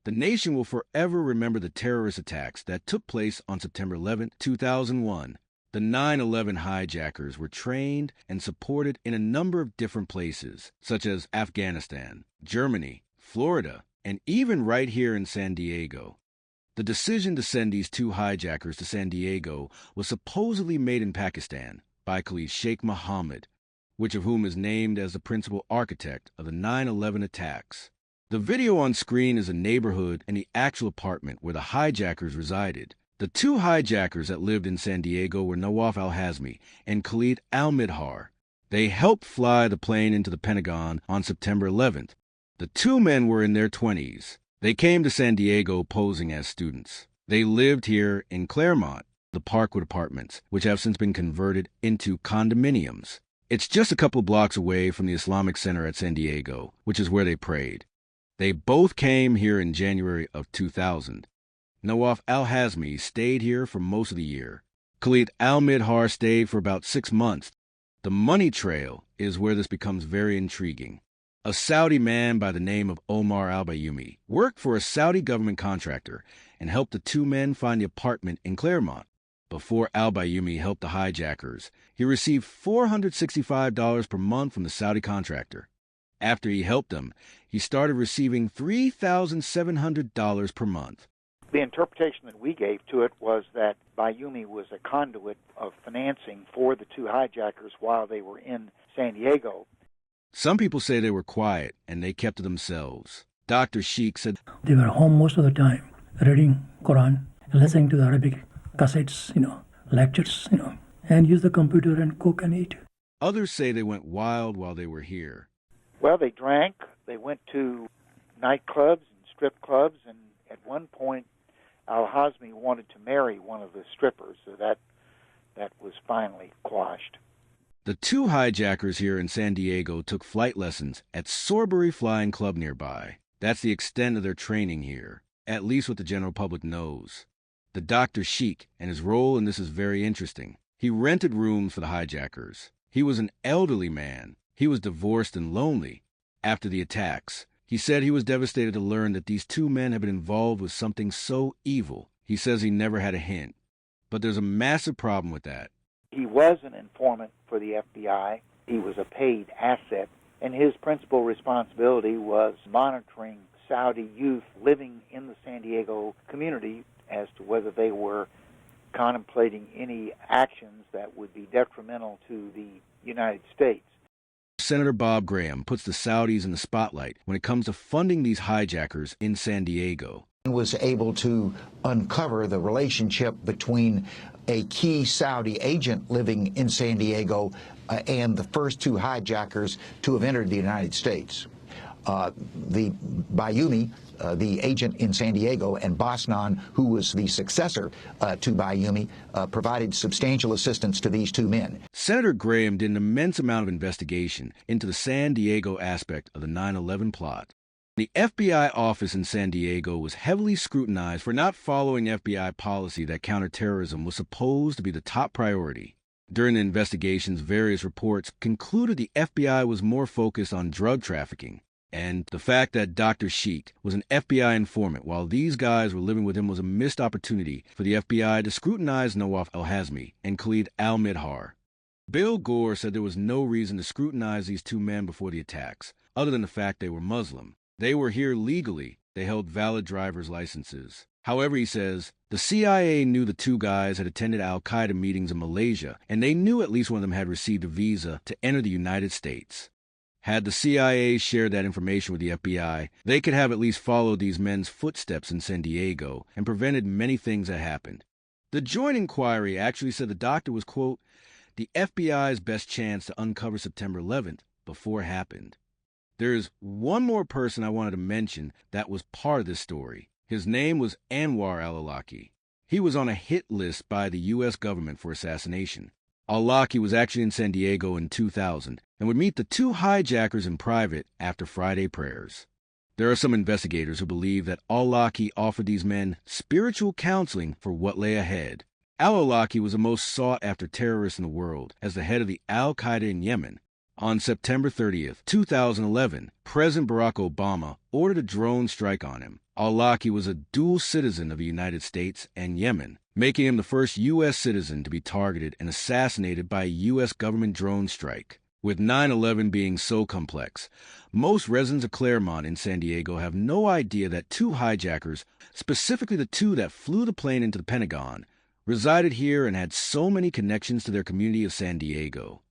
The nation will forever remember the terrorist attacks that took place on September 11, 2001. The 9/11 hijackers were trained and supported in a number of different places, such as Afghanistan, Germany, Florida, and even right here in San Diego. The decision to send these two hijackers to San Diego was supposedly made in Pakistan by Khalid Sheikh Mohammed, which of whom is named as the principal architect of the 9/11 attacks. The video on screen is a neighborhood and the actual apartment where the hijackers resided. The two hijackers that lived in San Diego were Nawaf al-Hazmi and Khalid al-Mihdhar. They helped fly the plane into the Pentagon on September 11th. The two men were in their 20s. They came to San Diego posing as students. They lived here in Clairemont, the Parkwood Apartments, which have since been converted into condominiums. It's just a couple blocks away from the Islamic Center at San Diego, which is where they prayed. They both came here in January of 2000. Nawaf al-Hazmi stayed here for most of the year. Khalid al-Mihdhar stayed for about 6 months. The money trail is where this becomes very intriguing. A Saudi man by the name of Omar al-Bayoumi worked for a Saudi government contractor and helped the two men find the apartment in Clairemont. Before al-Bayoumi helped the hijackers, he received $465 per month from the Saudi contractor. After he helped them, he started receiving $3,700 per month. The interpretation that we gave to it was that Bayoumi was a conduit of financing for the two hijackers while they were in San Diego. Some people say they were quiet and they kept to themselves. Dr. Shaikh said they were home most of the time, reading Quran, listening to the Arabic cassettes, lectures, and use the computer and cook and eat. Others say they went wild while they were here. Well, they drank, they went to nightclubs and strip clubs, and at one point al-Hazmi wanted to marry one of the strippers, so that was finally quashed. The two hijackers here in San Diego took flight lessons at Sorbury Flying Club nearby. That's the extent of their training here, at least what the general public knows. The Dr. Shaikh and his role in this is very interesting. He rented rooms for the hijackers. He was an elderly man. He was divorced and lonely. After the attacks, he said he was devastated to learn that these two men had been involved with something so evil. He says he never had a hint. But there's a massive problem with that. He was an informant for the FBI. He was a paid asset, and his principal responsibility was monitoring Saudi youth living in the San Diego community as to whether they were contemplating any actions that would be detrimental to the United States. Senator Bob Graham puts the Saudis in the spotlight when it comes to funding these hijackers in San Diego. Was able to uncover the relationship between a key Saudi agent living in San Diego and the first two hijackers to have entered the United States. The Bayoumi, the agent in San Diego, and Bosnan, who was the successor to Bayoumi, provided substantial assistance to these two men. Senator Graham did an immense amount of investigation into the San Diego aspect of the 9/11 plot. The FBI office in San Diego was heavily scrutinized for not following FBI policy that counterterrorism was supposed to be the top priority. During the investigations, various reports concluded the FBI was more focused on drug trafficking, and the fact that Dr. Shaikh was an FBI informant while these guys were living with him was a missed opportunity for the FBI to scrutinize Nawaf al-Hazmi and Khalid al-Mihdhar. Bill Gore said there was no reason to scrutinize these two men before the attacks, other than the fact they were Muslim. They were here legally. They held valid driver's licenses. However, he says, the CIA knew the two guys had attended al-Qaeda meetings in Malaysia, and they knew at least one of them had received a visa to enter the United States. Had the CIA shared that information with the FBI, they could have at least followed these men's footsteps in San Diego and prevented many things that happened. The joint inquiry actually said the doctor was, quote, the FBI's best chance to uncover September 11th before it happened. There's one more person I wanted to mention that was part of this story. His name was Anwar al-Awlaki. He was on a hit list by the U.S. government for assassination. Al-Awlaki was actually in San Diego in 2000 and would meet the two hijackers in private after Friday prayers. There are some investigators who believe that al-Awlaki offered these men spiritual counseling for what lay ahead. Al-Awlaki was the most sought-after terrorist in the world as the head of the al-Qaeda in Yemen. On September 30th, 2011, President Barack Obama ordered a drone strike on him. Al-Awlaki was a dual citizen of the United States and Yemen, making him the first U.S. citizen to be targeted and assassinated by a U.S. government drone strike. With 9/11 being so complex, most residents of Clairemont in San Diego have no idea that two hijackers, specifically the two that flew the plane into the Pentagon, resided here and had so many connections to their community of San Diego.